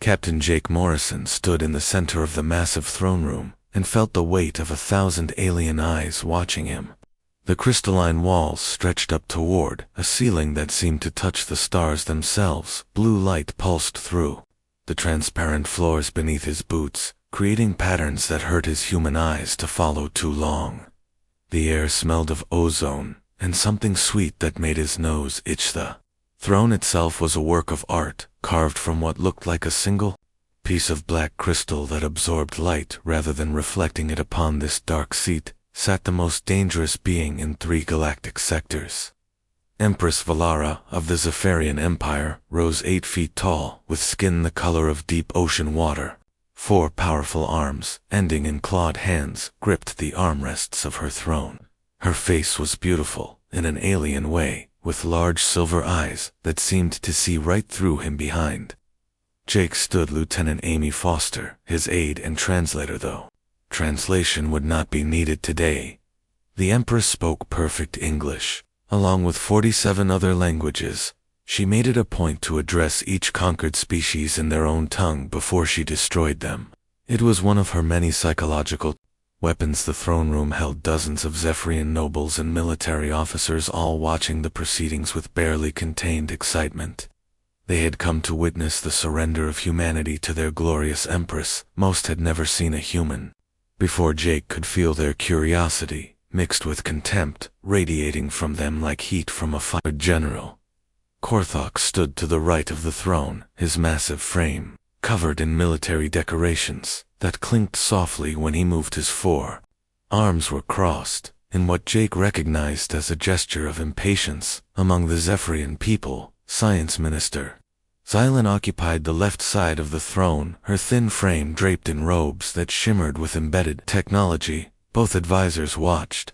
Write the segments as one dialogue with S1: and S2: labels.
S1: Captain Jake Morrison stood in the center of the massive throne room and felt the weight of 1,000 alien eyes watching him. The crystalline walls stretched up toward a ceiling that seemed to touch the stars themselves. Blue light pulsed through the transparent floors beneath his boots, creating patterns that hurt his human eyes to follow too long. The air smelled of ozone and something sweet that made his nose itch. The throne itself was a work of art, carved from what looked like a single piece of black crystal that absorbed light rather than reflecting it. Upon this dark seat sat the most dangerous being in 3 galactic sectors. Empress Valara of the Zephyrian Empire rose 8 feet tall, with skin the color of deep ocean water. 4 powerful arms, ending in clawed hands, gripped the armrests of her throne. Her face was beautiful, in an alien way, with large silver eyes that seemed to see right through him behind. Jake stood Lieutenant Amy Foster, his aide and translator though. Translation would not be needed today. The Empress spoke perfect English, along with 47 other languages. She made it a point to address each conquered species in their own tongue before she destroyed them. It was one of her many psychological weapons. The throne room held dozens of Zephyrian nobles and military officers, all watching the proceedings with barely contained excitement. They had come to witness the surrender of humanity to their glorious Empress. Most had never seen a human before. Jake could feel their curiosity, mixed with contempt, radiating from them like heat from a fire. General Korthok stood to the right of the throne, his massive frame covered in military decorations that clinked softly when he moved. His 4 arms were crossed, in what Jake recognized as a gesture of impatience among the Zephyrian people. Science Minister Xylan occupied the left side of the throne, her thin frame draped in robes that shimmered with embedded technology. Both advisors watched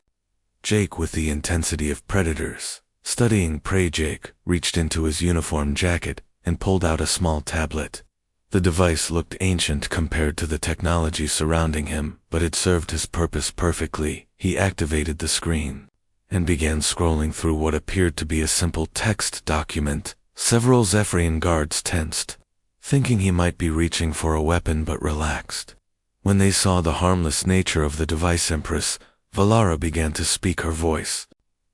S1: Jake with the intensity of predators, studying prey. Jake reached into his uniform jacket and pulled out a small tablet. The device looked ancient compared to the technology surrounding him, but it served his purpose perfectly. He activated the screen and began scrolling through what appeared to be a simple text document. Several Zephyrian guards tensed, thinking he might be reaching for a weapon, but relaxed when they saw the harmless nature of the device. Empress Valara began to speak, her voice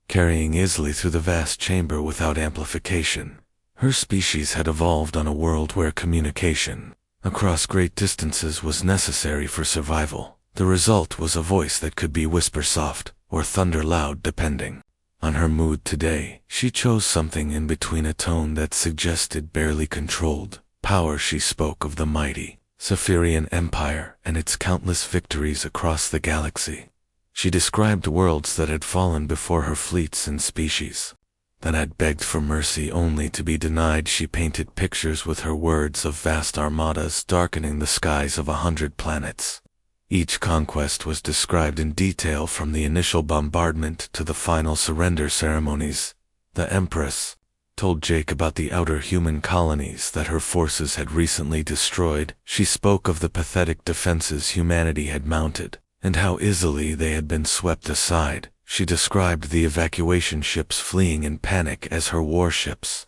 S1: carrying easily through the vast chamber without amplification. Her species had evolved on a world where communication across great distances was necessary for survival. The result was a voice that could be whisper soft or thunder loud depending on her mood today. She chose something in between, a tone that suggested barely controlled power. She spoke of the mighty Zephyrian Empire and its countless victories across the galaxy. She described worlds that had fallen before her fleets and species that had begged for mercy only to be denied. She painted pictures with her words of vast armadas darkening the skies of 100 planets. Each conquest was described in detail, from the initial bombardment to the final surrender ceremonies. The Empress told Jake about the outer human colonies that her forces had recently destroyed. She spoke of the pathetic defenses humanity had mounted and how easily they had been swept aside. She described the evacuation ships fleeing in panic as her warships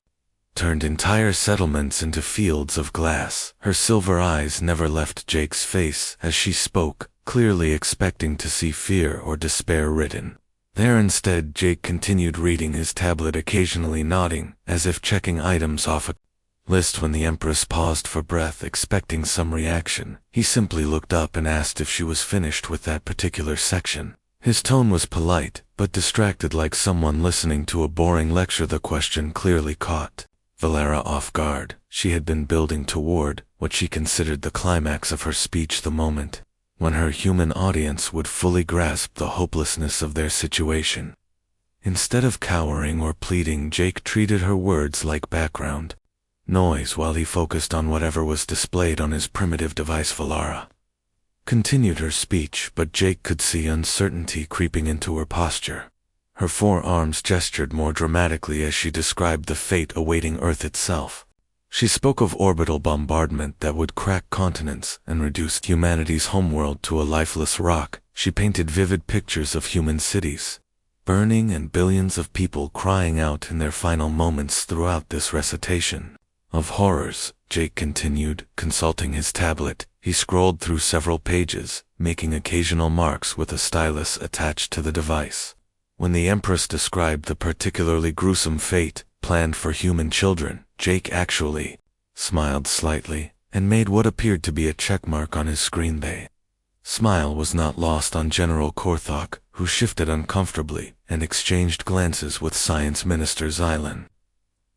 S1: turned entire settlements into fields of glass. Her silver eyes never left Jake's face as she spoke, clearly expecting to see fear or despair written there. Instead, Jake continued reading his tablet, occasionally nodding, as if checking items off a list. When the Empress paused for breath, expecting some reaction, he simply looked up and asked if she was finished with that particular section. His tone was polite, but distracted, like someone listening to a boring lecture. The question clearly caught Valara off guard. She had been building toward what she considered the climax of her speech, the moment when her human audience would fully grasp the hopelessness of their situation. Instead of cowering or pleading, Jake treated her words like background noise while he focused on whatever was displayed on his primitive device. Valara continued her speech, but Jake could see uncertainty creeping into her posture. Her 4 arms gestured more dramatically as she described the fate awaiting Earth itself. She spoke of orbital bombardment that would crack continents and reduce humanity's homeworld to a lifeless rock. She painted vivid pictures of human cities burning and billions of people crying out in their final moments. Throughout this recitation, Of horrors, Jake continued, consulting his tablet. He scrolled through several pages, making occasional marks with a stylus attached to the device. When the Empress described the particularly gruesome fate planned for human children, Jake actually smiled slightly and made what appeared to be a checkmark on his screen. The smile was not lost on General Korthok, who shifted uncomfortably and exchanged glances with Science Minister Xylan.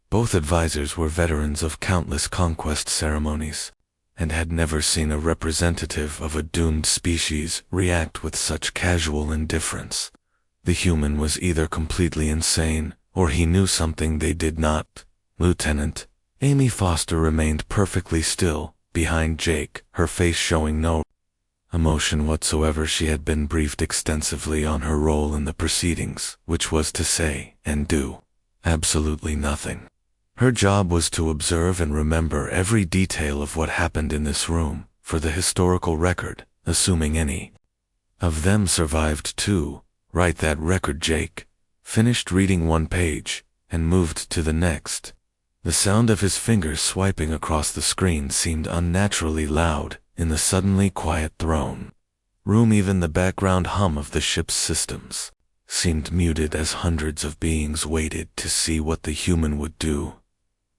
S1: Both advisors were veterans of countless conquest ceremonies, and had never seen a representative of a doomed species react with such casual indifference. The human was either completely insane, or he knew something they did not. Lieutenant Amy Foster remained perfectly still, behind Jake, her face showing no emotion whatsoever. She had been briefed extensively on her role in the proceedings, which was to say and do absolutely nothing. Her job was to observe and remember every detail of what happened in this room, for the historical record, assuming any of them survived to write that record. Jake finished reading one page and moved to the next. The sound of his fingers swiping across the screen seemed unnaturally loud in the suddenly quiet throne room. Even the background hum of the ship's systems seemed muted as hundreds of beings waited to see what the human would do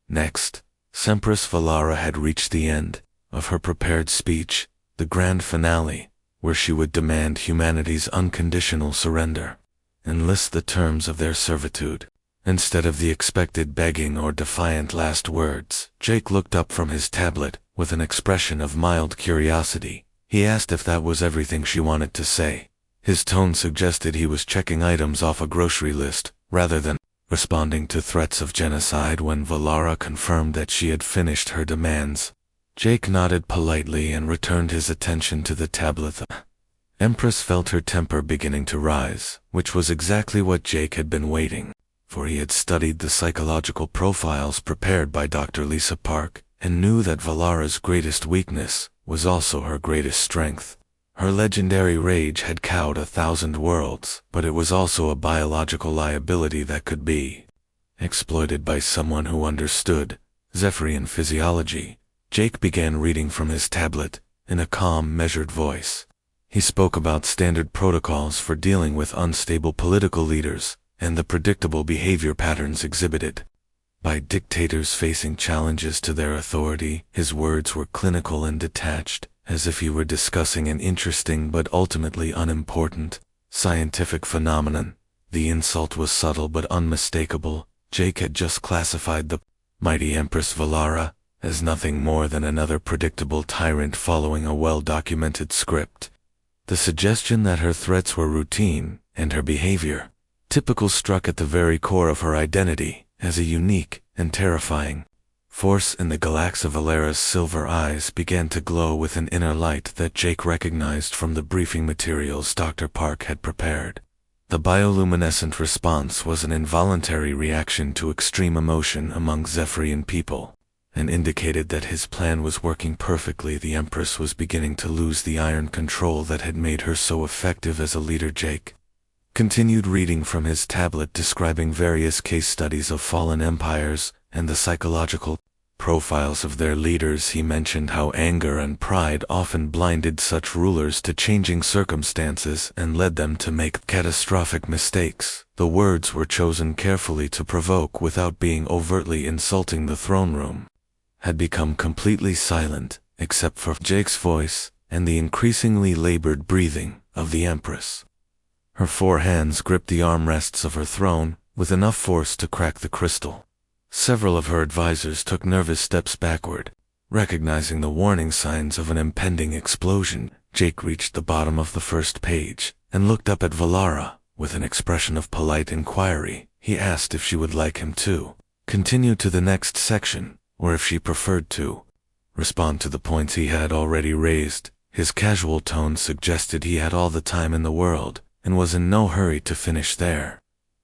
S1: next. Empress Valara had reached the end of her prepared speech, the grand finale, where she would demand humanity's unconditional surrender and list the terms of their servitude. Instead of the expected begging or defiant last words, Jake looked up from his tablet with an expression of mild curiosity. He asked if that was everything she wanted to say. His tone suggested he was checking items off a grocery list, rather than responding to threats of genocide. When Valara confirmed that she had finished her demands, Jake nodded politely and returned his attention to the tablet. The Empress felt her temper beginning to rise, which was exactly what Jake had been waiting for. He had studied the psychological profiles prepared by Dr. Lisa Park, and knew that Valara's greatest weakness was also her greatest strength. Her legendary rage had cowed 1,000 worlds, but it was also a biological liability that could be exploited by someone who understood Zephyrian physiology. Jake began reading from his tablet in a calm, measured voice. He spoke about standard protocols for dealing with unstable political leaders and the predictable behavior patterns exhibited by dictators facing challenges to their authority. His words were clinical and detached, as if he were discussing an interesting but ultimately unimportant scientific phenomenon. The insult was subtle but unmistakable. Jake had just classified the mighty Empress Valara as nothing more than another predictable tyrant following a well-documented script. The suggestion that her threats were routine, and her behavior typical, struck at the very core of her identity as a unique and terrifying force. In the galaxy, Valera's silver eyes began to glow with an inner light that Jake recognized from the briefing materials Dr. Park had prepared. The bioluminescent response was an involuntary reaction to extreme emotion among Zephyrian people, and indicated that his plan was working perfectly. The Empress was beginning to lose the iron control that had made her so effective as a leader. Jake continued reading from his tablet, describing various case studies of fallen empires and the psychological profiles of their leaders. He mentioned how anger and pride often blinded such rulers to changing circumstances and led them to make catastrophic mistakes. The words were chosen carefully to provoke without being overtly insulting. The throne room had become completely silent, except for Jake's voice and the increasingly labored breathing of the Empress. Her 4 hands gripped the armrests of her throne with enough force to crack the crystal. Several of her advisors took nervous steps backward, recognizing the warning signs of an impending explosion. Jake reached the bottom of the first page and looked up at Valara with an expression of polite inquiry. He asked if she would like him to continue to the next section, or if she preferred to respond to the points he had already raised. His casual tone suggested he had all the time in the world and was in no hurry to finish their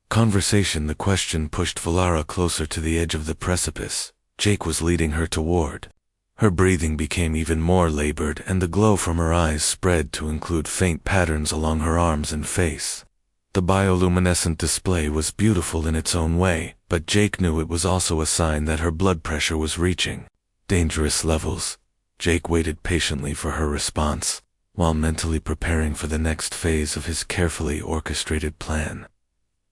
S1: conversation. The question pushed Valara closer to the edge of the precipice Jake was leading her toward. Her breathing became even more labored, and the glow from her eyes spread to include faint patterns along her arms and face. The bioluminescent display was beautiful in its own way, but Jake knew it was also a sign that her blood pressure was reaching dangerous levels. Jake waited patiently for her response, while mentally preparing for the next phase of his carefully orchestrated plan.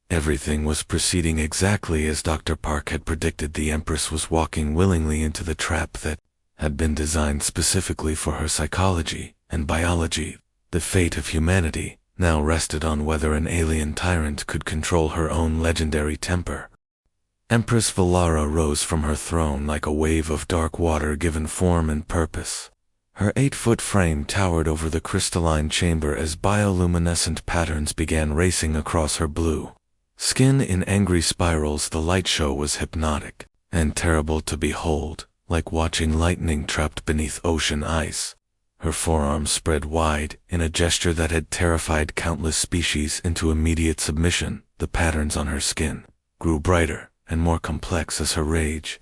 S1: Everything was proceeding exactly as Dr. Park had predicted. The Empress was walking willingly into the trap that had been designed specifically for her psychology and biology. The fate of humanity now rested on whether an alien tyrant could control her own legendary temper. Empress Valara rose from her throne like a wave of dark water given form and purpose. Her 8-foot frame towered over the crystalline chamber as bioluminescent patterns began racing across her blue skin in angry spirals. The light show was hypnotic and terrible to behold, like watching lightning trapped beneath ocean ice. Her forearms spread wide in a gesture that had terrified countless species into immediate submission. The patterns on her skin grew brighter and more complex as her rage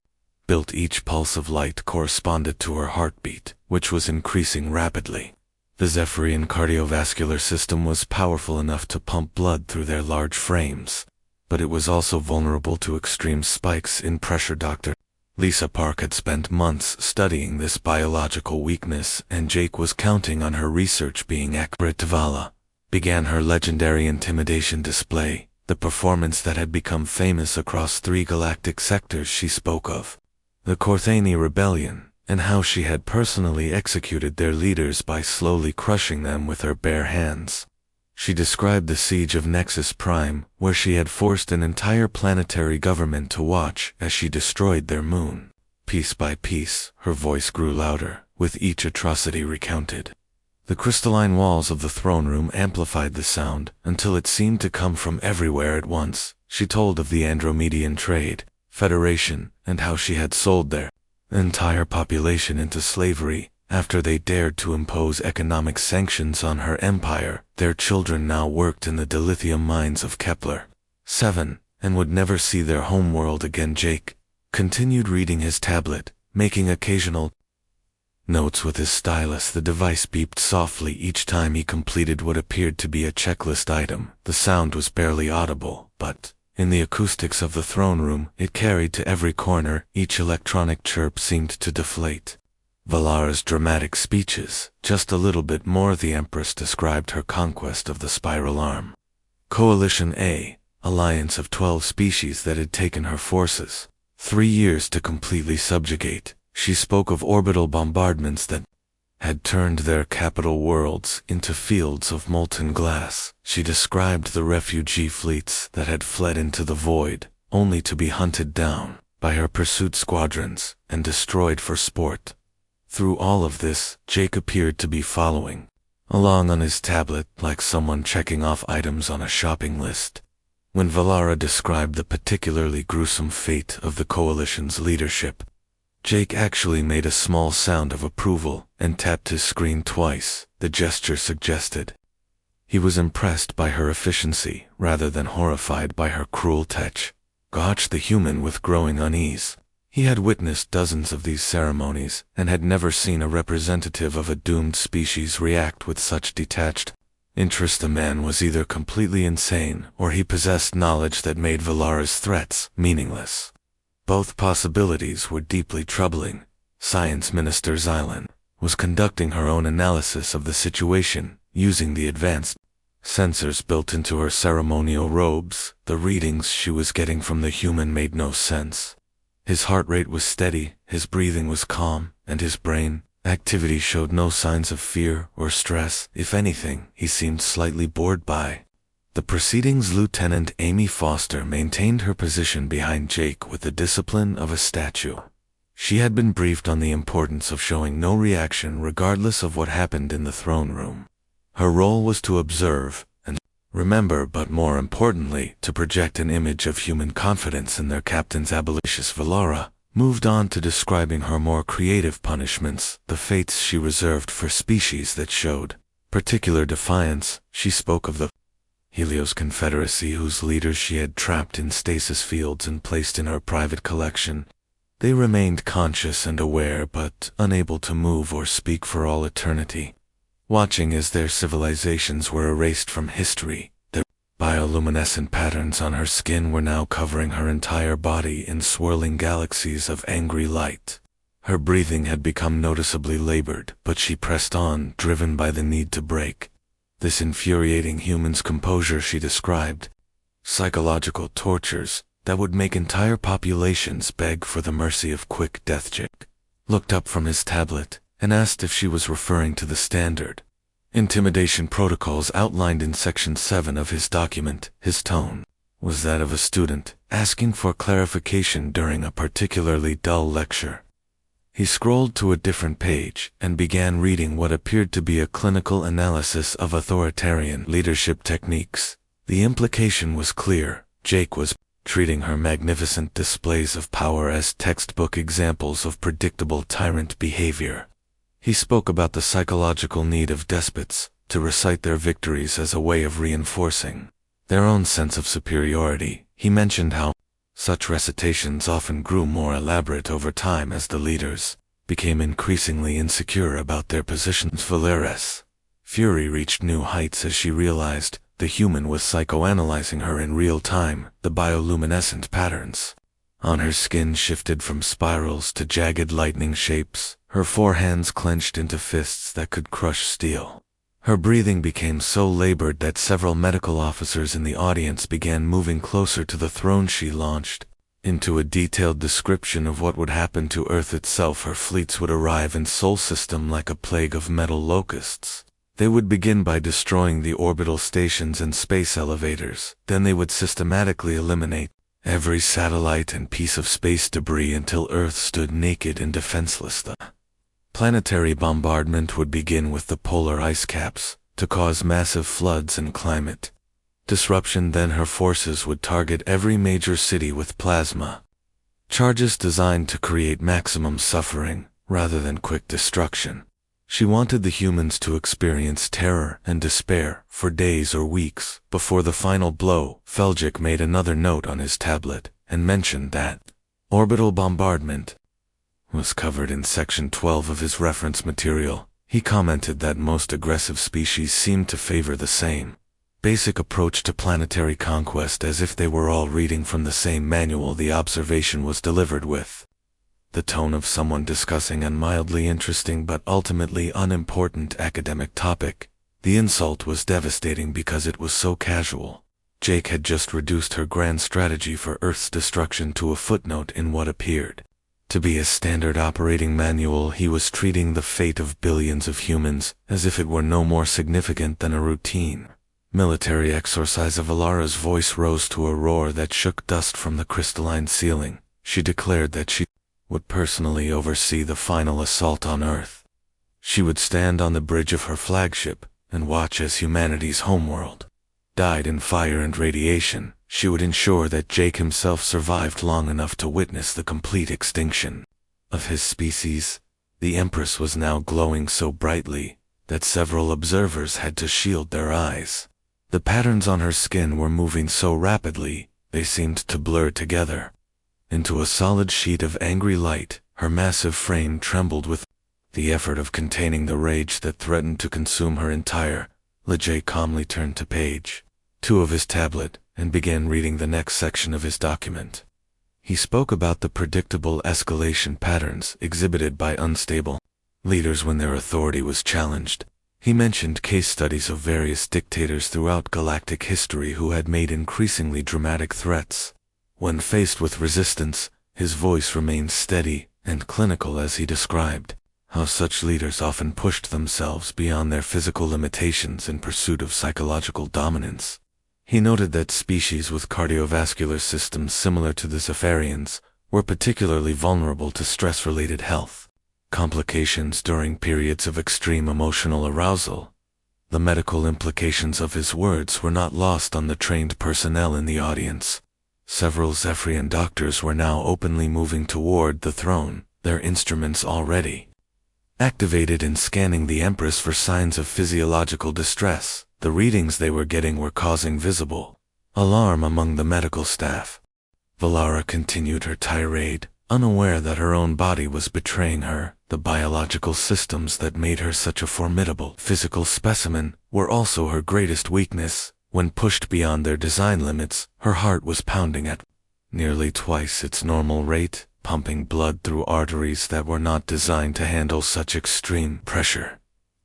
S1: built. Each pulse of light corresponded to her heartbeat, which was increasing rapidly. The Zephyrian cardiovascular system was powerful enough to pump blood through their large frames, but it was also vulnerable to extreme spikes in pressure. Dr. Lisa Park had spent months studying this biological weakness, and Jake was counting on her research being accurate. Vala began her legendary intimidation display, the performance that had become famous across 3 galactic sectors. She spoke of the Corthani Rebellion and how she had personally executed their leaders by slowly crushing them with her bare hands. She described the siege of Nexus Prime, where she had forced an entire planetary government to watch as she destroyed their moon. Piece by piece, her voice grew louder, with each atrocity recounted. The crystalline walls of the throne room amplified the sound until it seemed to come from everywhere at once. She told of the Andromedian Trade Federation and how she had sold their entire population into slavery after they dared to impose economic sanctions on her empire. Their children now worked in the dilithium mines of Kepler 7 and would never see their homeworld again. Jake continued reading his tablet, making occasional notes with his stylus. The device beeped softly each time he completed what appeared to be a checklist item. The sound was barely audible, but in the acoustics of the throne room, it carried to every corner. Each electronic chirp seemed to deflate Valara's dramatic speeches just a little bit more. The Empress described her conquest of the Spiral Arm Coalition, a alliance of 12 species that had taken her forces 3 years to completely subjugate. She spoke of orbital bombardments that had turned their capital worlds into fields of molten glass. She described the refugee fleets that had fled into the void, only to be hunted down by her pursuit squadrons and destroyed for sport. Through all of this, Jake appeared to be following along on his tablet like someone checking off items on a shopping list. When Valara described the particularly gruesome fate of the Coalition's leadership, Jake actually made a small sound of approval and tapped his screen twice. The gesture suggested he was impressed by her efficiency rather than horrified by her cruel touch. Gotch the human with growing unease. He had witnessed dozens of these ceremonies and had never seen a representative of a doomed species react with such detached interest. The man was either completely insane or he possessed knowledge that made Valara's threats meaningless. Both possibilities were deeply troubling. Science Minister Xylan was conducting her own analysis of the situation using the advanced sensors built into her ceremonial robes. The readings she was getting from the human made no sense. His heart rate was steady, his breathing was calm, and his brain activity showed no signs of fear or stress. If anything, he seemed slightly bored by the proceedings. Lieutenant Amy Foster maintained her position behind Jake with the discipline of a statue. She had been briefed on the importance of showing no reaction regardless of what happened in the throne room. Her role was to observe and remember, but more importantly, to project an image of human confidence in their captain's abolitionist. Valara moved on to describing her more creative punishments, the fates she reserved for species that showed particular defiance. She spoke of the Helios Confederacy, whose leaders she had trapped in stasis fields and placed in her private collection. They remained conscious and aware, but unable to move or speak for all eternity, watching as their civilizations were erased from history. Their Bioluminescent patterns on her skin were now covering her entire body in swirling galaxies of angry light. Her breathing had become noticeably labored, but she pressed on, driven by the need to break. This infuriating human's composure she described psychological tortures that would make entire populations beg for the mercy of quick death. Jake looked up from his tablet and asked if she was referring to the standard intimidation protocols outlined in Section 7 of his document. His tone was that of a student asking for clarification during a particularly dull lecture. He scrolled to a different page and began reading what appeared to be a clinical analysis of authoritarian leadership techniques. The implication was clear. Jake was treating her magnificent displays of power as textbook examples of predictable tyrant behavior. He spoke about the psychological need of despots to recite their victories as a way of reinforcing their own sense of superiority. He mentioned how such recitations often grew more elaborate over time as the leaders became increasingly insecure about their positions. Valera's fury reached new heights as she realized the human was psychoanalyzing her in real time. The bioluminescent patterns on her skin shifted from spirals to jagged lightning shapes, her forehands clenched into fists that could crush steel. Her breathing became so labored that several medical officers in the audience began moving closer to the throne. She launched into a detailed description of what would happen to Earth itself. Her fleets would arrive in Sol System like a plague of metal locusts. They would begin by destroying the orbital stations and space elevators. Then they would systematically eliminate every satellite and piece of space debris until Earth stood naked and defenseless. The planetary bombardment would begin with the polar ice caps to cause massive floods and climate disruption. Then her forces would target every major city with plasma charges designed to create maximum suffering rather than quick destruction. She wanted the humans to experience terror and despair for days or weeks before the final blow. Feljik made another note on his tablet and mentioned that orbital bombardment was covered in Section 12 of his reference material. He commented that most aggressive species seemed to favor the same basic approach to planetary conquest, as if they were all reading from the same manual. The observation was delivered with the tone of someone discussing a mildly interesting but ultimately unimportant academic topic. The insult was devastating because it was so casual. Jake had just reduced her grand strategy for Earth's destruction to a footnote in what appeared to be a standard operating manual. He was treating the fate of billions of humans as if it were no more significant than a routine military exercise. Valara's voice rose to a roar that shook dust from the crystalline ceiling. She declared that she would personally oversee the final assault on Earth. She would stand on the bridge of her flagship and watch as humanity's homeworld died in fire and radiation. She would ensure that Jake himself survived long enough to witness the complete extinction of his species. The Empress was now glowing so brightly that several observers had to shield their eyes. The patterns on her skin were moving so rapidly, they seemed to blur together into a solid sheet of angry light. Her massive frame trembled with the effort of containing the rage that threatened to consume her entire. Lejay calmly turned to page 2 of his tablet and began reading the next section of his document. He spoke about the predictable escalation patterns exhibited by unstable leaders when their authority was challenged. He mentioned case studies of various dictators throughout galactic history who had made increasingly dramatic threats. When faced with resistance, his voice remained steady and clinical as he described how such leaders often pushed themselves beyond their physical limitations in pursuit of psychological dominance. He noted that species with cardiovascular systems similar to the Zephyrians were particularly vulnerable to stress-related health complications during periods of extreme emotional arousal. The medical implications of his words were not lost on the trained personnel in the audience. Several Zephyrian doctors were now openly moving toward the throne, their instruments already activated and scanning the Empress for signs of physiological distress. The readings they were getting were causing visible alarm among the medical staff. Valara continued her tirade, unaware that her own body was betraying her. The biological systems that made her such a formidable physical specimen were also her greatest weakness. When pushed beyond their design limits, her heart was pounding at nearly twice its normal rate, pumping blood through arteries that were not designed to handle such extreme pressure.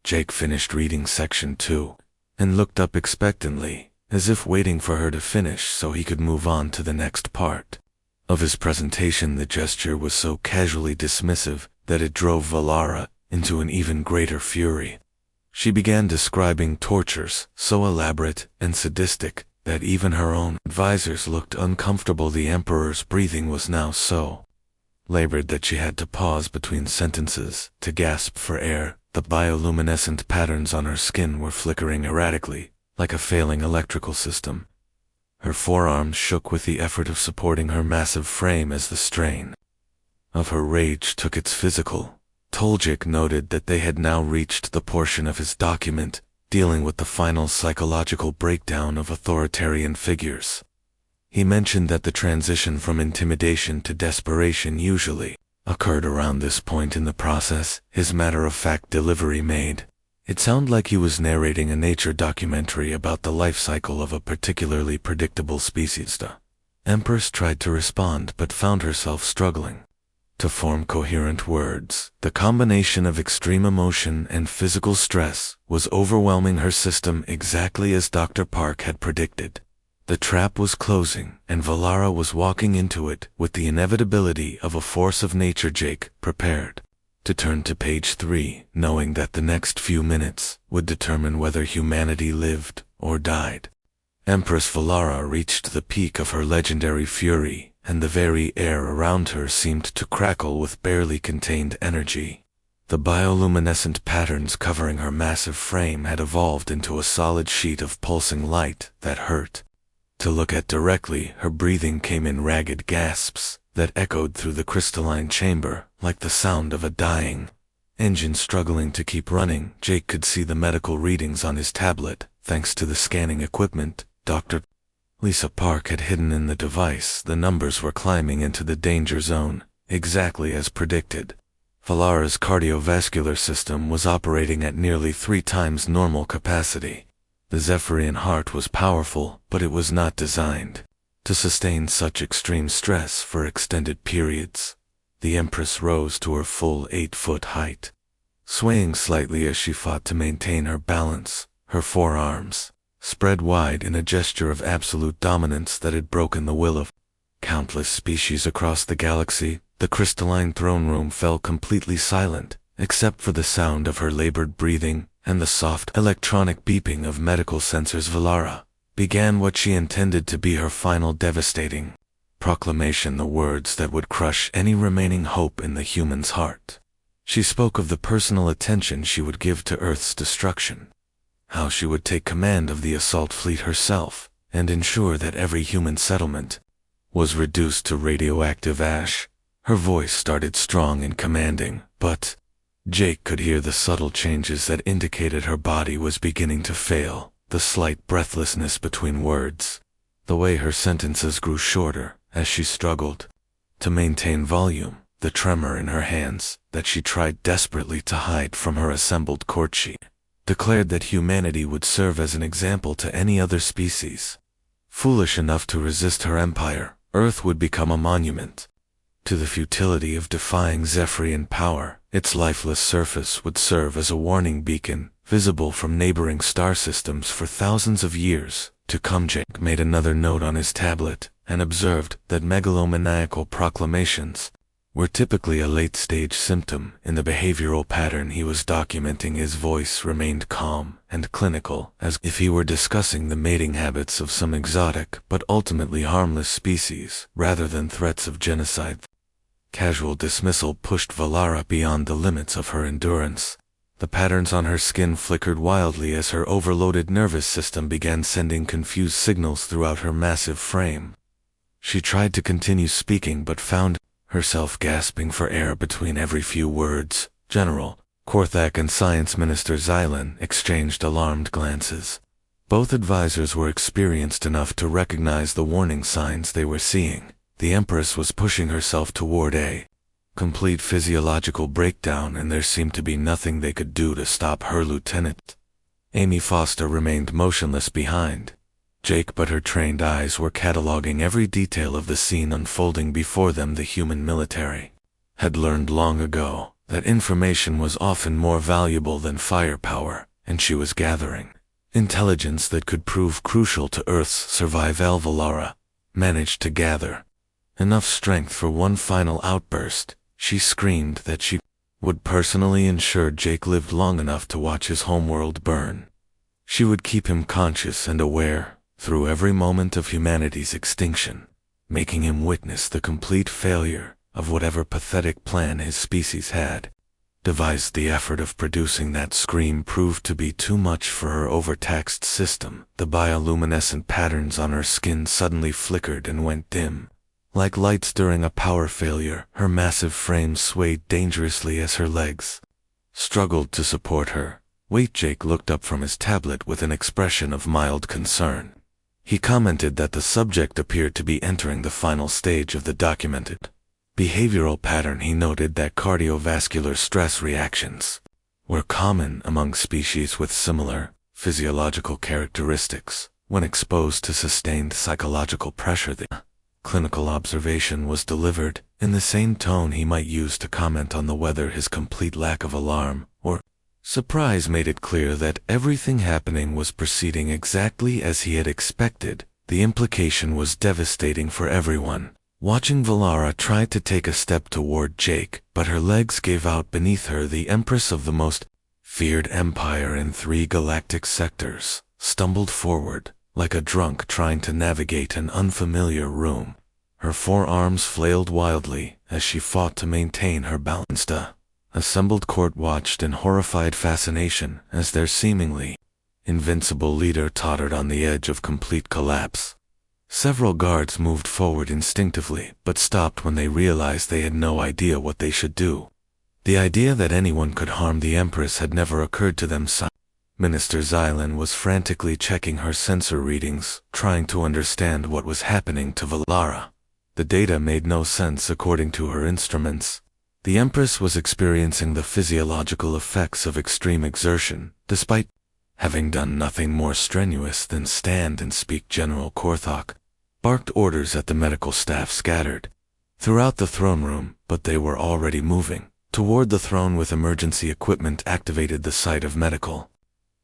S1: Jake finished reading section 2 and looked up expectantly, as if waiting for her to finish so he could move on to the next part of his presentation. The gesture was so casually dismissive that it drove Valara into an even greater fury. She began describing tortures so elaborate and sadistic that even her own advisors looked uncomfortable. The Emperor's breathing was now so labored that she had to pause between sentences to gasp for air. The bioluminescent patterns on her skin were flickering erratically, like a failing electrical system. Her forearms shook with the effort of supporting her massive frame as the strain of her rage took its physical. Toljik noted that they had now reached the portion of his document dealing with the final psychological breakdown of authoritarian figures. He mentioned that the transition from intimidation to desperation usually occurred around this point in the process. His matter-of-fact delivery made it sound like he was narrating a nature documentary about the life cycle of a particularly predictable species. The Empress tried to respond but found herself struggling to form coherent words. The combination of extreme emotion and physical stress was overwhelming her system exactly as Dr. Park had predicted. The trap was closing, and Valara was walking into it with the inevitability of a force of nature. Jake prepared to turn to page 3, knowing that the next few minutes would determine whether humanity lived or died. Empress Valara reached the peak of her legendary fury, and the very air around her seemed to crackle with barely contained energy. The bioluminescent patterns covering her massive frame had evolved into a solid sheet of pulsing light that hurt to look at directly. Her breathing came in ragged gasps that echoed through the crystalline chamber like the sound of a dying engine struggling to keep running. Jake could see the medical readings on his tablet thanks to the scanning equipment Dr. Lisa Park had hidden in the device. The numbers were climbing into the danger zone, exactly as predicted. Valara's cardiovascular system was operating at nearly 3 times normal capacity. The Zephyrian heart was powerful, but it was not designed to sustain such extreme stress for extended periods. The Empress rose to her full 8-foot height, swaying slightly as she fought to maintain her balance. Her forearms spread wide in a gesture of absolute dominance that had broken the will of countless species across the galaxy. The crystalline throne room fell completely silent, except for the sound of her labored breathing and the soft electronic beeping of medical sensors. Valara began what she intended to be her final devastating proclamation, the words that would crush any remaining hope in the human's heart. She spoke of the personal attention she would give to Earth's destruction, how she would take command of the assault fleet herself and ensure that every human settlement was reduced to radioactive ash. Her voice started strong and commanding, but Jake could hear the subtle changes that indicated her body was beginning to fail, the slight breathlessness between words, the way her sentences grew shorter as she struggled to maintain volume, the tremor in her hands that she tried desperately to hide from her assembled court. She declared that humanity would serve as an example to any other species foolish enough to resist her empire. Earth would become a monument to the futility of defying Zephyrian power. Its lifeless surface would serve as a warning beacon, visible from neighboring star systems for thousands of years to come. Jake made another note on his tablet and observed that megalomaniacal proclamations were typically a late-stage symptom in the behavioral pattern he was documenting. His voice remained calm and clinical, as if he were discussing the mating habits of some exotic but ultimately harmless species, rather than threats of genocide. Casual dismissal pushed Valara beyond the limits of her endurance. The patterns on her skin flickered wildly as her overloaded nervous system began sending confused signals throughout her massive frame. She tried to continue speaking but found herself gasping for air between every few words. General Korthak and Science Minister Xylan exchanged alarmed glances. Both advisors were experienced enough to recognize the warning signs they were seeing. The Empress was pushing herself toward a complete physiological breakdown, and there seemed to be nothing they could do to stop her. Lieutenant Amy Foster remained motionless behind, Jake, but her trained eyes were cataloging every detail of the scene unfolding before them. The human military had learned long ago that information was often more valuable than firepower, and she was gathering intelligence that could prove crucial to Earth's survival. Valara managed to gather enough strength for one final outburst. She screamed that she would personally ensure Jake lived long enough to watch his homeworld burn. She would keep him conscious and aware through every moment of humanity's extinction, making him witness the complete failure of whatever pathetic plan his species had devised. The effort of producing that scream proved to be too much for her overtaxed system. The bioluminescent patterns on her skin suddenly flickered and went dim. Like lights during a power failure, her massive frame swayed dangerously as her legs struggled to support her. Wait, Jake looked up from his tablet with an expression of mild concern. He commented that the subject appeared to be entering the final stage of the documented behavioral pattern. He noted that cardiovascular stress reactions were common among species with similar physiological characteristics when exposed to sustained psychological pressure. The clinical observation was delivered in the same tone he might use to comment on the weather. His complete lack of alarm or surprise made it clear that everything happening was proceeding exactly as he had expected. The implication was devastating for everyone. Watching Valara tried to take a step toward Jake, but her legs gave out beneath her. The Empress of the most feared empire in 3 galactic sectors stumbled forward like a drunk trying to navigate an unfamiliar room. Her forearms flailed wildly as she fought to maintain her balance. The assembled court watched in horrified fascination as their seemingly invincible leader tottered on the edge of complete collapse. Several guards moved forward instinctively, but stopped when they realized they had no idea what they should do. The idea that anyone could harm the Empress had never occurred to them. Minister Xylan was frantically checking her sensor readings, trying to understand what was happening to Valara. The data made no sense according to her instruments. The Empress was experiencing the physiological effects of extreme exertion, despite having done nothing more strenuous than stand and speak. General Korthok barked orders at the medical staff scattered throughout the throne room, but they were already moving toward the throne with emergency equipment activated. The sight of medical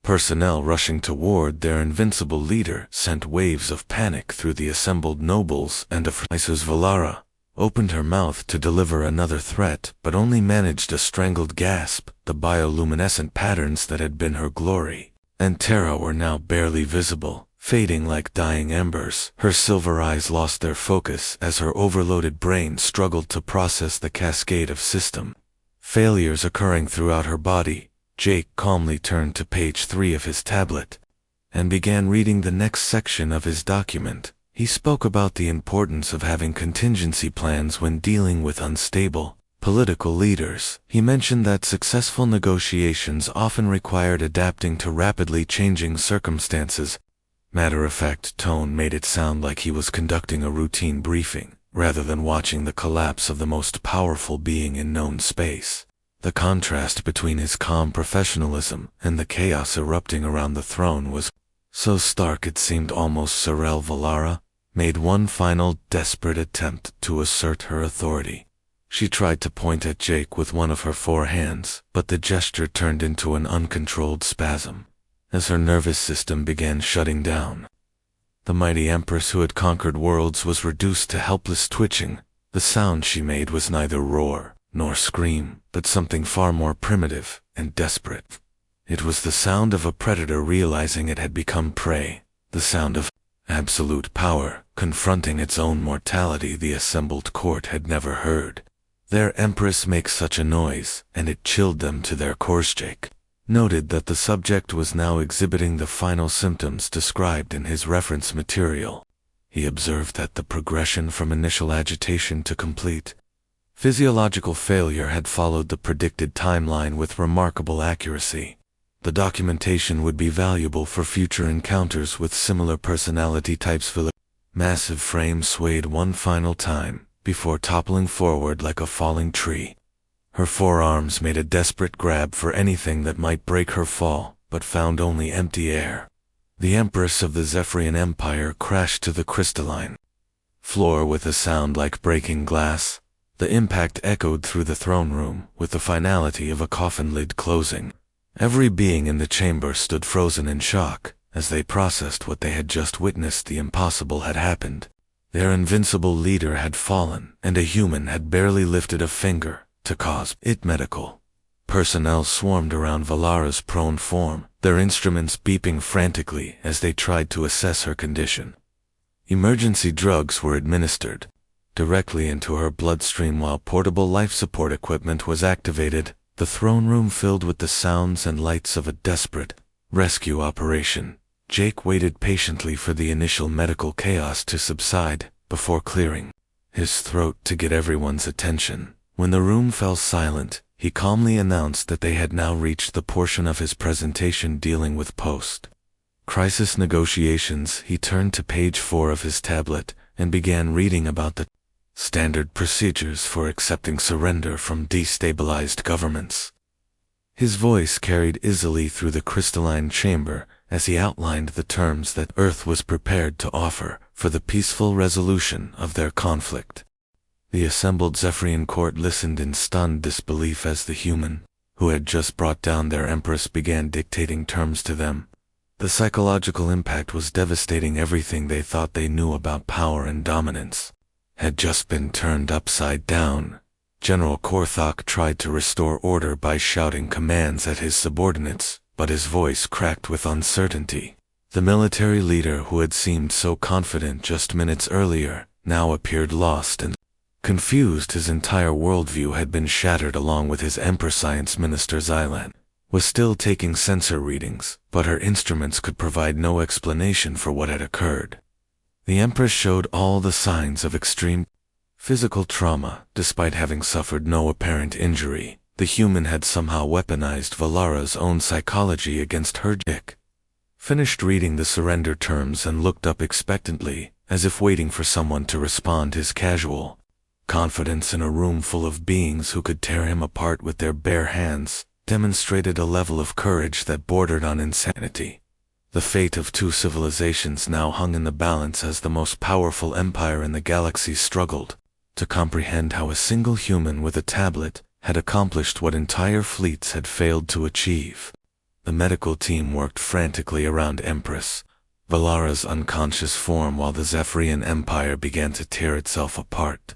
S1: personnel rushing toward their invincible leader sent waves of panic through the assembled nobles and officers. Valara opened her mouth to deliver another threat, but only managed a strangled gasp. The bioluminescent patterns that had been her glory and terror were now barely visible, fading like dying embers. Her silver eyes lost their focus as her overloaded brain struggled to process the cascade of system failures occurring throughout her body. Jake calmly turned to page 3 of his tablet and began reading the next section of his document. He spoke about the importance of having contingency plans when dealing with unstable political leaders. He mentioned that successful negotiations often required adapting to rapidly changing circumstances. Matter-of-fact tone made it sound like he was conducting a routine briefing, rather than watching the collapse of the most powerful being in known space. The contrast between his calm professionalism and the chaos erupting around the throne was so stark it seemed almost surreal. Valara made one final desperate attempt to assert her authority. She tried to point at Jake with one of her 4 hands, but the gesture turned into an uncontrolled spasm as her nervous system began shutting down. The mighty Empress who had conquered worlds was reduced to helpless twitching. The sound she made was neither roar nor scream, but something far more primitive and desperate. It was the sound of a predator realizing it had become prey, the sound of absolute power confronting its own mortality. The assembled court had never heard their Empress make such a noise, and it chilled them to their cores. Jake noted that the subject was now exhibiting the final symptoms described in his reference material. He observed that the progression from initial agitation to complete physiological failure had followed the predicted timeline with remarkable accuracy. The documentation would be valuable for future encounters with similar personality types. Massive frame swayed one final time before toppling forward like a falling tree. Her forearms made a desperate grab for anything that might break her fall, but found only empty air. The Empress of the Zephyrian Empire crashed to the crystalline floor with a sound like breaking glass. The impact echoed through the throne room with the finality of a coffin lid closing. Every being in the chamber stood frozen in shock as they processed what they had just witnessed. The impossible had happened. Their invincible leader had fallen, and a human had barely lifted a finger to cause it. Medical personnel swarmed around Valara's prone form, their instruments beeping frantically as they tried to assess her condition. Emergency drugs were administered directly into her bloodstream while portable life support equipment was activated, the throne room filled with the sounds and lights of a desperate rescue operation. Jake waited patiently for the initial medical chaos to subside before clearing his throat to get everyone's attention. When the room fell silent, he calmly announced that they had now reached the portion of his presentation dealing with post-crisis negotiations. He turned to page 4 of his tablet and began reading about the standard procedures for accepting surrender from destabilized governments. His voice carried easily through the crystalline chamber as he outlined the terms that Earth was prepared to offer for the peaceful resolution of their conflict. The assembled Zephyrian court listened in stunned disbelief as the human, who had just brought down their Empress, began dictating terms to them. The psychological impact was devastating. Everything they thought they knew about power and dominance had just been turned upside down. General Korthok tried to restore order by shouting commands at his subordinates, but his voice cracked with uncertainty. The military leader who had seemed so confident just minutes earlier now appeared lost and confused. His entire worldview had been shattered, along with his Empress. Science Minister Xylan was still taking sensor readings, but her instruments could provide no explanation for what had occurred. The Empress showed all the signs of extreme physical trauma, despite having suffered no apparent injury. The human had somehow weaponized Valara's own psychology against her. Dick finished reading the surrender terms and looked up expectantly, as if waiting for someone to respond. His casual confidence in a room full of beings who could tear him apart with their bare hands demonstrated a level of courage that bordered on insanity. The fate of two civilizations now hung in the balance as the most powerful empire in the galaxy struggled to comprehend how a single human with a tablet had accomplished what entire fleets had failed to achieve. The medical team worked frantically around Empress Valara's unconscious form while the Zephyrian Empire began to tear itself apart.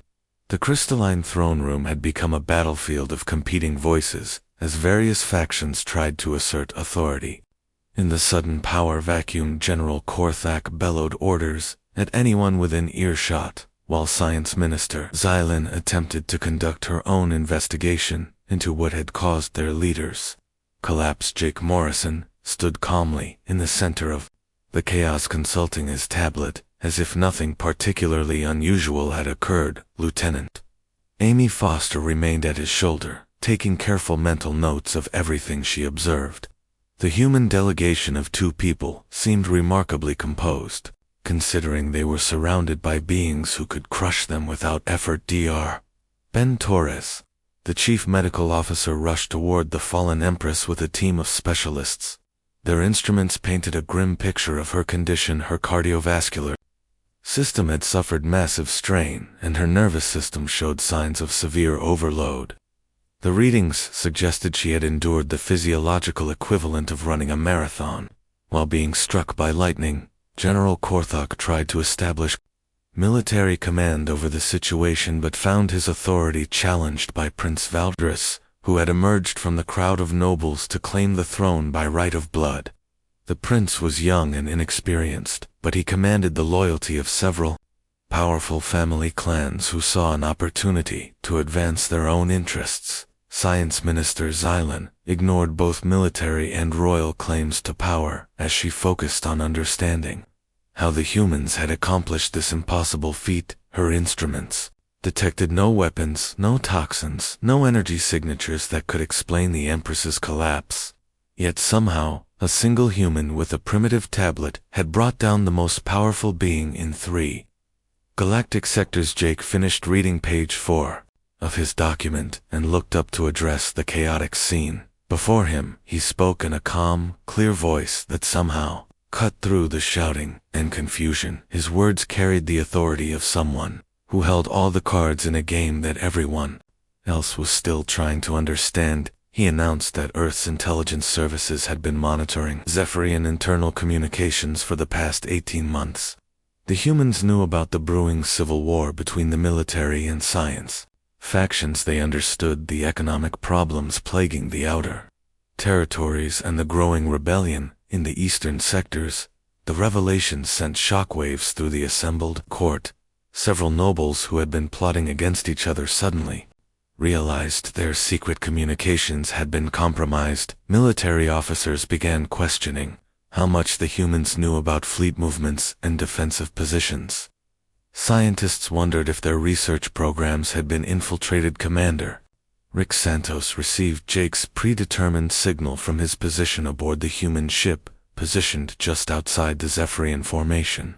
S1: The crystalline throne room had become a battlefield of competing voices as various factions tried to assert authority. In the sudden power vacuum, General Korthak bellowed orders at anyone within earshot, while Science Minister Xylan attempted to conduct her own investigation into what had caused their leaders' collapse. Jake Morrison stood calmly in the center of the chaos, consulting his tablet as if nothing particularly unusual had occurred. Lieutenant Amy Foster remained at his shoulder, taking careful mental notes of everything she observed. The human delegation of 2 people seemed remarkably composed, considering they were surrounded by beings who could crush them without effort. Dr. Ben Torres, the chief medical officer, rushed toward the fallen Empress with a team of specialists. Their instruments painted a grim picture of her condition. Her cardiovascular system had suffered massive strain, and her nervous system showed signs of severe overload. The readings suggested she had endured the physiological equivalent of running a marathon. While being struck by lightning, General Korthok tried to establish military command over the situation but found his authority challenged by Prince Valdris, who had emerged from the crowd of nobles to claim the throne by right of blood. The prince was young and inexperienced, but he commanded the loyalty of several powerful family clans who saw an opportunity to advance their own interests. Science Minister Xylan ignored both military and royal claims to power as she focused on understanding how the humans had accomplished this impossible feat. Her instruments detected no weapons, no toxins, no energy signatures that could explain the Empress's collapse. Yet somehow, a single human with a primitive tablet had brought down the most powerful being in 3 galactic sectors. Jake finished reading page 4 of his document and looked up to address the chaotic scene before him. He spoke in a calm, clear voice that somehow Cut through the shouting and confusion, his words carried the authority of someone who held all the cards in a game that everyone else was still trying to understand. He announced that Earth's intelligence services had been monitoring Zephyrian internal communications for the past 18 months. The humans knew about the brewing civil war between the military and science factions. They understood the economic problems plaguing the outer territories and the growing rebellion in the eastern sectors. The revelations sent shockwaves through the assembled court. Several nobles who had been plotting against each other suddenly realized their secret communications had been compromised. Military officers began questioning how much the humans knew about fleet movements and defensive positions. Scientists wondered if their research programs had been infiltrated. Commander Rick Santos received Jake's predetermined signal from his position aboard the human ship, positioned just outside the Zephyrian formation.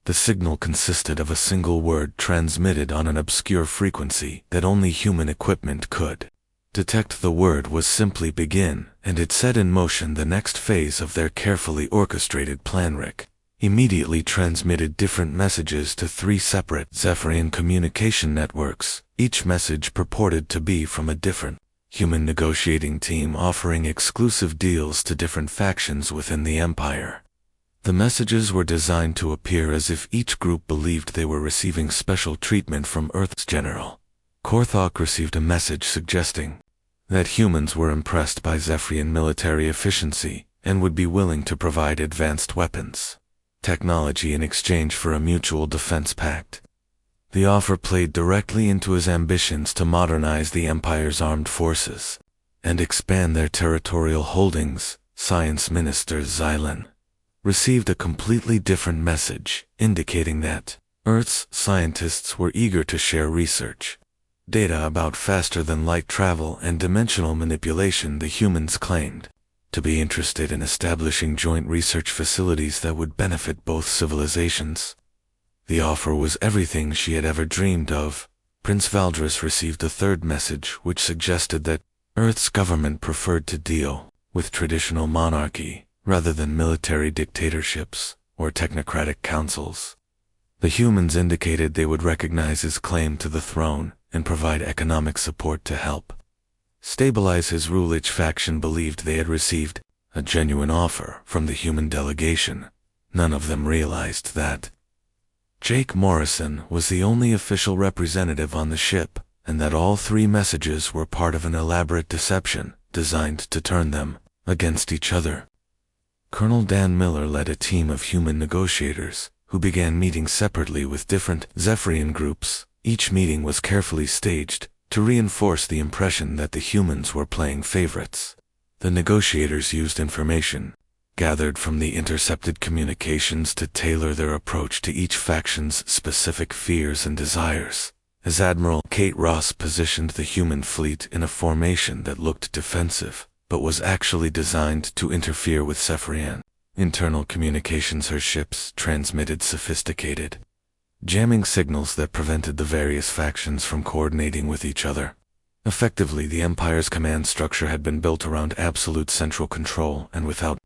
S1: The signal consisted of a single word transmitted on an obscure frequency that only human equipment could detect. The word was simply begin, and it set in motion the next phase of their carefully orchestrated plan. Rick immediately transmitted different messages to 3 separate Zephyrian communication networks. Each message purported to be from a different human negotiating team offering exclusive deals to different factions within the Empire. The messages were designed to appear as if each group believed they were receiving special treatment from Earth's General Korthok received a message suggesting that humans were impressed by Zephyrian military efficiency and would be willing to provide advanced weapons technology in exchange for a mutual defense pact. The offer played directly into his ambitions to modernize the Empire's armed forces and expand their territorial holdings. Science Minister Xylan received a completely different message, indicating that Earth's scientists were eager to share research data about faster-than-light travel and dimensional manipulation. The humans claimed to be interested in establishing joint research facilities that would benefit both civilizations. The offer was everything she had ever dreamed of. Prince Valdris received a third message which suggested that Earth's government preferred to deal with traditional monarchy rather than military dictatorships or technocratic councils. The humans indicated they would recognize his claim to the throne and provide economic support to help stabilize his rule. Each faction believed they had received a genuine offer from the human delegation. None of them realized that Jake Morrison was the only official representative on the ship, and that all 3 messages were part of an elaborate deception designed to turn them against each other. Colonel Dan Miller led a team of human negotiators who began meeting separately with different Zephyrian groups. Each meeting was carefully staged to reinforce the impression that the humans were playing favorites. The negotiators used information gathered from the intercepted communications to tailor their approach to each faction's specific fears and desires. As Admiral Kate Ross positioned the human fleet in a formation that looked defensive, but was actually designed to interfere with Zephyrian internal communications, her ships transmitted sophisticated jamming signals that prevented the various factions from coordinating with each other. Effectively, the Empire's command structure had been built around absolute central control, and without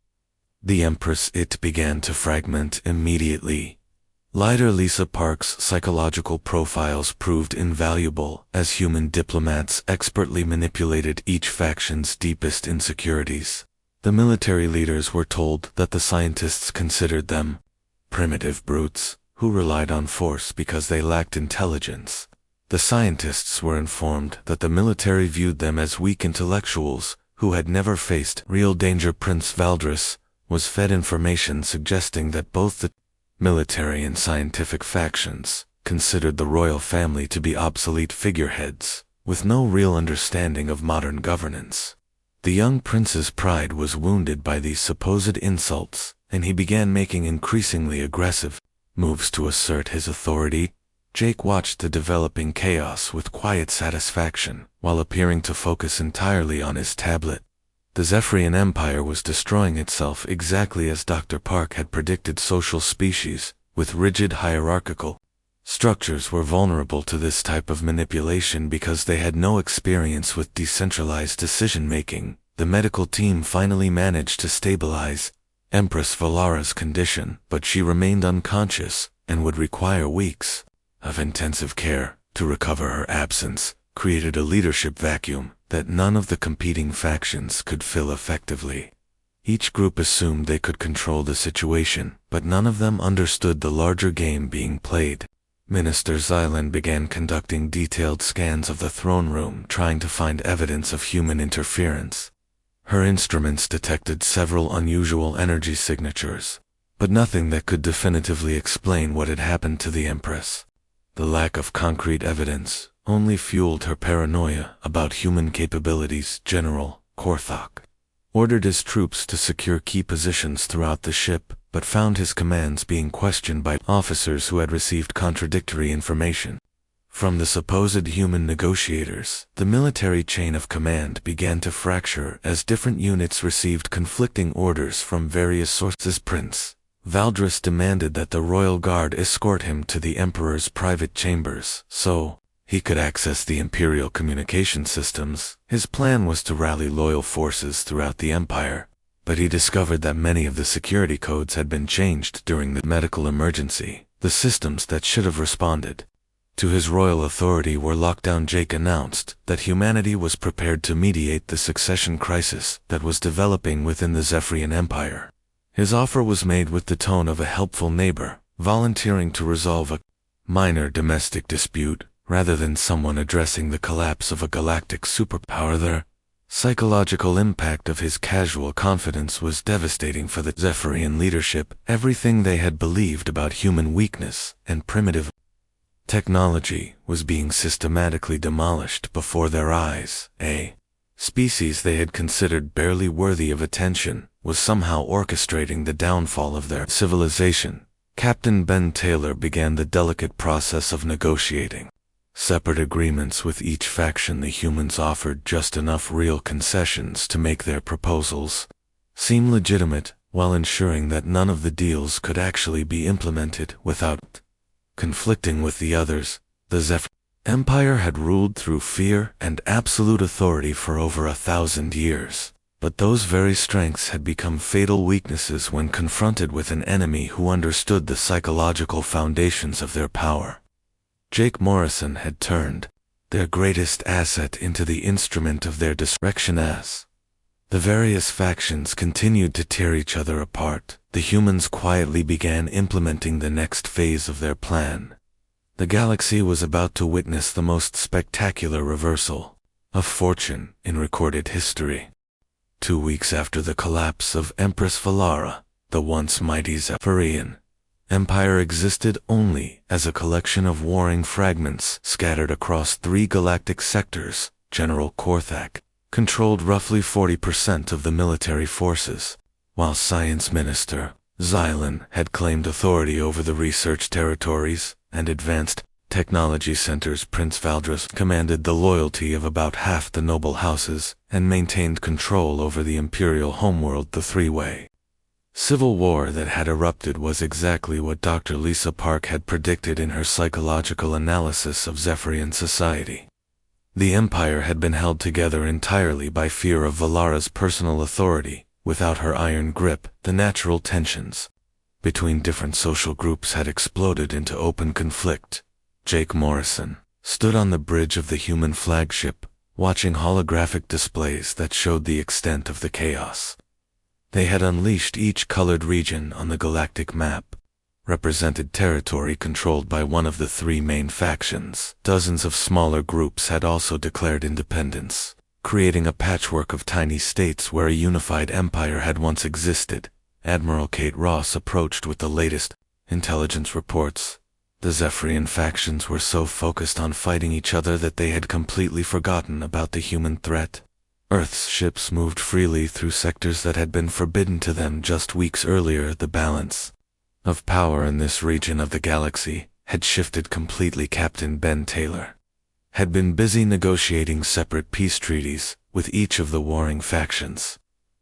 S1: the Empress it began to fragment immediately. Lighter Lisa Park's psychological profiles proved invaluable as human diplomats expertly manipulated each faction's deepest insecurities. The military leaders were told that the scientists considered them primitive brutes who relied on force because they lacked intelligence. The scientists were informed that the military viewed them as weak intellectuals who had never faced real danger. Prince Valdris was fed information suggesting that both the military and scientific factions considered the royal family to be obsolete figureheads, with no real understanding of modern governance. The young prince's pride was wounded by these supposed insults, and he began making increasingly aggressive moves to assert his authority. Jake watched the developing chaos with quiet satisfaction, while appearing to focus entirely on his tablet. The Zephyrian Empire was destroying itself exactly as Dr. Park had predicted. Social species, with rigid hierarchical structures, were vulnerable to this type of manipulation because they had no experience with decentralized decision-making. The medical team finally managed to stabilize Empress Valara's condition, but she remained unconscious and would require weeks of intensive care to recover. Her absence created a leadership vacuum that none of the competing factions could fill effectively. Each group assumed they could control the situation, but none of them understood the larger game being played. Minister Xylan began conducting detailed scans of the throne room, trying to find evidence of human interference. Her instruments detected several unusual energy signatures, but nothing that could definitively explain what had happened to the Empress. The lack of concrete evidence only fueled her paranoia about human capabilities. General Korthok ordered his troops to secure key positions throughout the ship, but found his commands being questioned by officers who had received contradictory information. From the supposed human negotiators, the military chain of command began to fracture as different units received conflicting orders from various sources. Prince Valdris demanded that the royal guard escort him to the Emperor's private chambers, so he could access the Imperial communication systems. His plan was to rally loyal forces throughout the Empire, but he discovered that many of the security codes had been changed during the medical emergency. The systems that should have responded to his royal authority were locked down. Jake announced that humanity was prepared to mediate the succession crisis that was developing within the Zephyrian Empire. His offer was made with the tone of a helpful neighbor, volunteering to resolve a minor domestic dispute rather than someone addressing the collapse of a galactic superpower. The psychological impact of his casual confidence was devastating for the Zephyrian leadership. Everything they had believed about human weakness and primitive technology was being systematically demolished before their eyes. A species they had considered barely worthy of attention was somehow orchestrating the downfall of their civilization. Captain Ben Taylor began the delicate process of negotiating separate agreements with each faction. The humans offered just enough real concessions to make their proposals seem legitimate, while ensuring that none of the deals could actually be implemented without conflicting with the others. The Zephyr Empire had ruled through fear and absolute authority for over 1,000 years, but those very strengths had become fatal weaknesses when confronted with an enemy who understood the psychological foundations of their power. Jake Morrison had turned their greatest asset into the instrument of their destruction. As the various factions continued to tear each other apart, the humans quietly began implementing the next phase of their plan. The galaxy was about to witness the most spectacular reversal of fortune in recorded history. 2 weeks after the collapse of Empress Valara, the once mighty Zephyrian Empire existed only as a collection of warring fragments scattered across 3 galactic sectors. General Korthak controlled roughly 40% of the military forces, while Science Minister Xylan had claimed authority over the research territories and advanced technology centers. Prince Valdris commanded the loyalty of about half the noble houses and maintained control over the imperial homeworld. The three-way civil war that had erupted was exactly what Dr. Lisa Park had predicted in her psychological analysis of Zephyrian society. The Empire had been held together entirely by fear of Valara's personal authority. Without her iron grip, the natural tensions between different social groups had exploded into open conflict. Jake Morrison stood on the bridge of the human flagship, watching holographic displays that showed the extent of the chaos. They had unleashed each colored region on the galactic map, represented territory controlled by one of the 3 main factions. Dozens of smaller groups had also declared independence, creating a patchwork of tiny states where a unified empire had once existed. Admiral Kate Ross approached with the latest intelligence reports. The Zephyrian factions were so focused on fighting each other that they had completely forgotten about the human threat. Earth's ships moved freely through sectors that had been forbidden to them just weeks earlier. The balance of power in this region of the galaxy had shifted completely. Captain Ben Taylor had been busy negotiating separate peace treaties with each of the warring factions.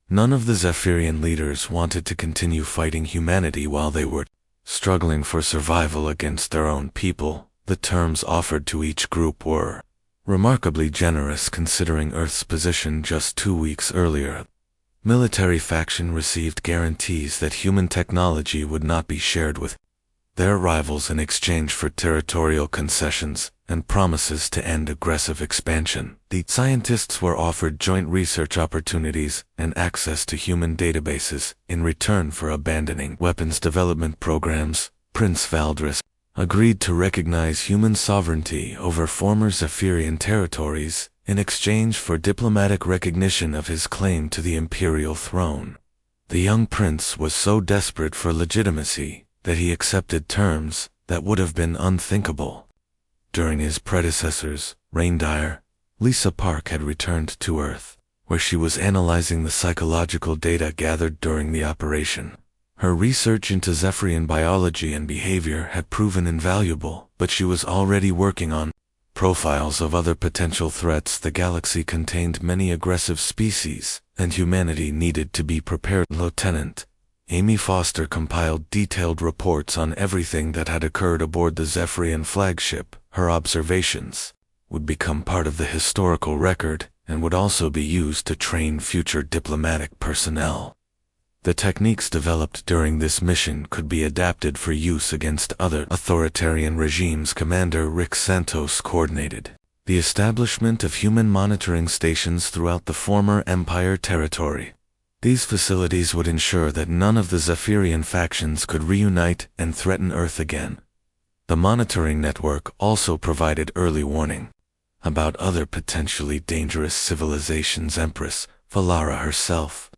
S1: None of the Zephyrian leaders wanted to continue fighting humanity while they were struggling for survival against their own people. The terms offered to each group were remarkably generous considering Earth's position just 2 weeks earlier. military faction received guarantees that human technology would not be shared with their rivals in exchange for territorial concessions and promises to end aggressive expansion. The scientists were offered joint research opportunities and access to human databases in return for abandoning weapons development programs. Prince Valdris agreed to recognize human sovereignty over former Zephyrian territories in exchange for diplomatic recognition of his claim to the imperial throne. The young prince was so desperate for legitimacy that he accepted terms that would have been unthinkable during his predecessor's reign. Lisa Park had returned to Earth, where she was analyzing the psychological data gathered during the operation. Her research into Zephyrian biology and behavior had proven invaluable, but she was already working on profiles of other potential threats. The galaxy contained many aggressive species, and humanity needed to be prepared. Lieutenant Amy Foster compiled detailed reports on everything that had occurred aboard the Zephyrian flagship. Her observations would become part of the historical record and would also be used to train future diplomatic personnel. The techniques developed during this mission could be adapted for use against other authoritarian regimes. Commander Rick Santos coordinated the establishment of human monitoring stations throughout the former Empire territory. These facilities would ensure that none of the Zephyrian factions could reunite and threaten Earth again. The monitoring network also provided early warning about other potentially dangerous civilizations. Empress Valara herself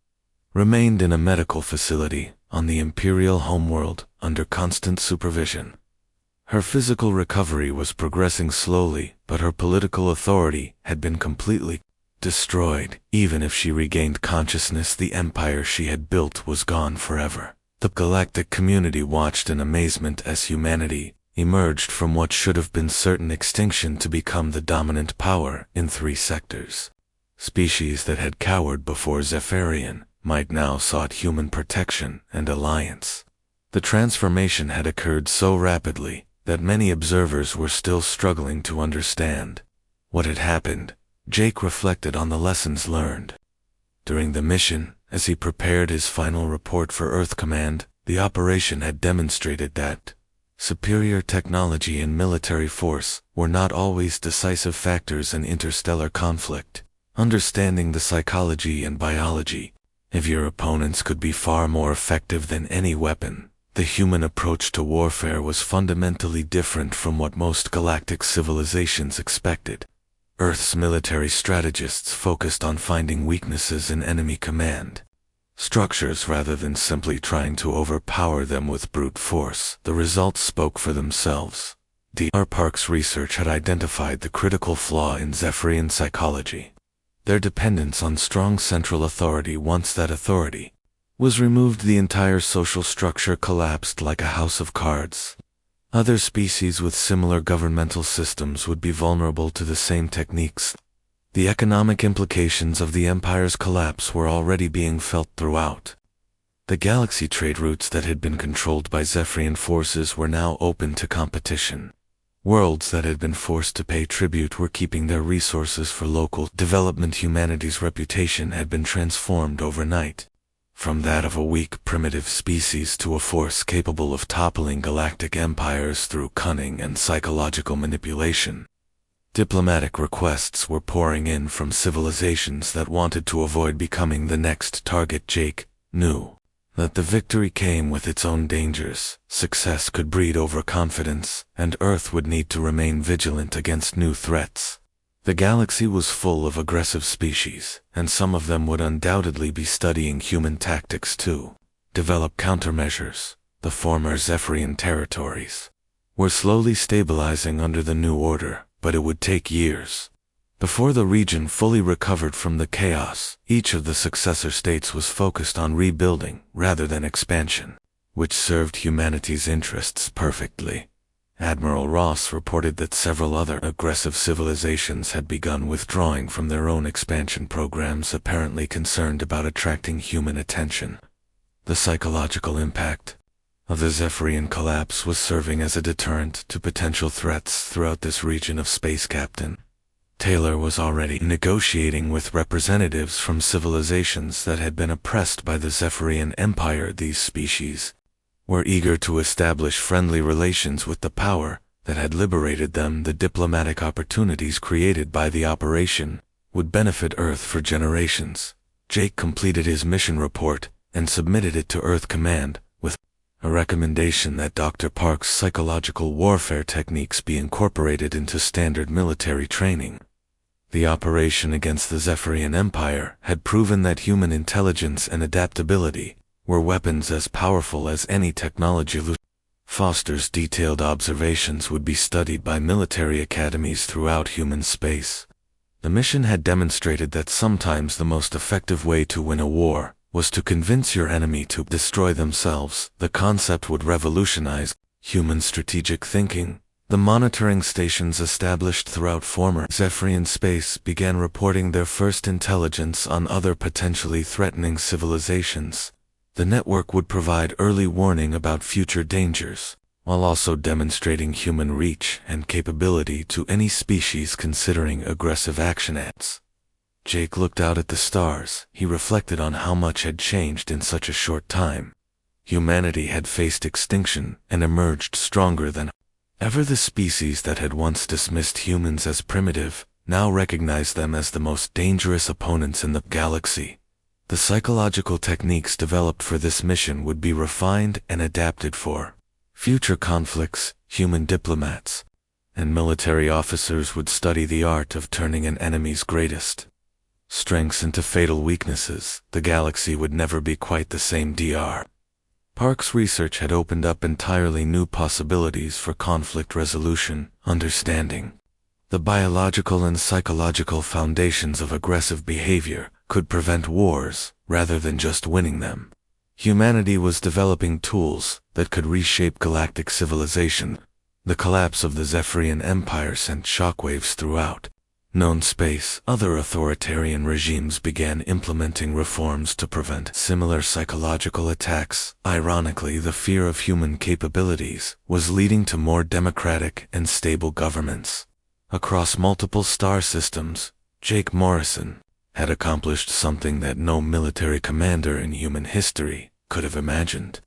S1: remained in a medical facility on the Imperial homeworld under constant supervision. Her physical recovery was progressing slowly, but her political authority had been completely destroyed. Even if she regained consciousness, the empire she had built was gone forever. The galactic community watched in amazement as humanity emerged from what should have been certain extinction to become the dominant power in 3 sectors. Species that had cowered before Zephyrian might now sought human protection and alliance. The transformation had occurred so rapidly that many observers were still struggling to understand what had happened. Jake reflected on the lessons learned during the mission. As he prepared his final report for Earth Command, the operation had demonstrated that superior technology and military force were not always decisive factors in interstellar conflict. Understanding the psychology and biology of your opponents could be far more effective than any weapon. The human approach to warfare was fundamentally different from what most galactic civilizations expected. Earth's military strategists focused on finding weaknesses in enemy command structures rather than simply trying to overpower them with brute force. The results spoke for themselves. Dr. Park's research had identified the critical flaw in Zephyrian psychology: their dependence on strong central authority. Once that authority was removed, the entire social structure collapsed like a house of cards. Other species with similar governmental systems would be vulnerable to the same techniques. The economic implications of the Empire's collapse were already being felt throughout. The galaxy trade routes that had been controlled by Zephyrian forces were now open to competition. Worlds that had been forced to pay tribute were keeping their resources for local development. Humanity's reputation had been transformed overnight, from that of a weak, primitive species to a force capable of toppling galactic empires through cunning and psychological manipulation. Diplomatic requests were pouring in from civilizations that wanted to avoid becoming the next target. Jake knew that the victory came with its own dangers. Success could breed overconfidence, and Earth would need to remain vigilant against new threats. The galaxy was full of aggressive species, and some of them would undoubtedly be studying human tactics to develop countermeasures. The former Zephyrian territories were slowly stabilizing under the new order, but it would take years before the region fully recovered from the chaos. Each of the successor states was focused on rebuilding rather than expansion, which served humanity's interests perfectly. Admiral Ross reported that several other aggressive civilizations had begun withdrawing from their own expansion programs, apparently concerned about attracting human attention. The psychological impact of the Zephyrian collapse was serving as a deterrent to potential threats throughout this region of space. Captain Taylor was already negotiating with representatives from civilizations that had been oppressed by the Zephyrian Empire. These species were eager to establish friendly relations with the power that had liberated them. The diplomatic opportunities created by the operation would benefit Earth for generations. Jake completed his mission report and submitted it to Earth Command with a recommendation that Dr. Park's psychological warfare techniques be incorporated into standard military training. The operation against the Zephyrian Empire had proven that human intelligence and adaptability were weapons as powerful as any technology. Foster's detailed observations would be studied by military academies throughout human space. The mission had demonstrated that sometimes the most effective way to win a war was to convince your enemy to destroy themselves. The concept would revolutionize human strategic thinking. The monitoring stations established throughout former Zephyrian space began reporting their first intelligence on other potentially threatening civilizations. The network would provide early warning about future dangers, while also demonstrating human reach and capability to any species considering aggressive action acts. Jake looked out at the stars. He reflected on how much had changed in such a short time. Humanity had faced extinction and emerged stronger than ever. The species that had once dismissed humans as primitive now recognized them as the most dangerous opponents in the galaxy. The psychological techniques developed for this mission would be refined and adapted for future conflicts. Human diplomats and military officers would study the art of turning an enemy's greatest strengths into fatal weaknesses. The galaxy would never be quite the same. Dr. Park's research had opened up entirely new possibilities for conflict resolution, understanding the biological and psychological foundations of aggressive behavior could prevent wars rather than just winning them. Humanity was developing tools that could reshape galactic civilization. The collapse of the Zephyrian Empire sent shockwaves throughout known space. Other authoritarian regimes began implementing reforms to prevent similar psychological attacks. Ironically, the fear of human capabilities was leading to more democratic and stable governments. Across multiple star systems, Jake Morrison had accomplished something that no military commander in human history could have imagined.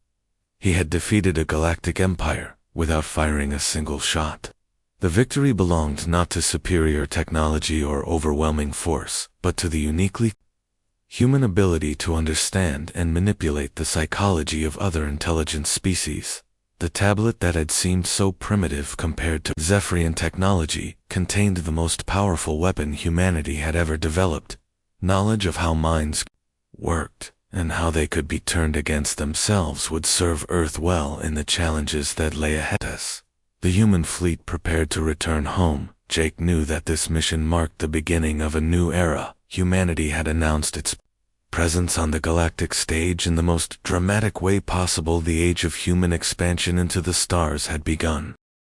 S1: He had defeated a galactic empire without firing a single shot. The victory belonged not to superior technology or overwhelming force, but to the uniquely human ability to understand and manipulate the psychology of other intelligent species. The tablet that had seemed so primitive compared to Zephyrian technology contained the most powerful weapon humanity had ever developed. Knowledge of how minds worked and how they could be turned against themselves would serve Earth well in the challenges that lay ahead of us. The human fleet prepared to return home. Jake knew that this mission marked the beginning of a new era. Humanity had announced its presence on the galactic stage in the most dramatic way possible. The age of human expansion into the stars had begun.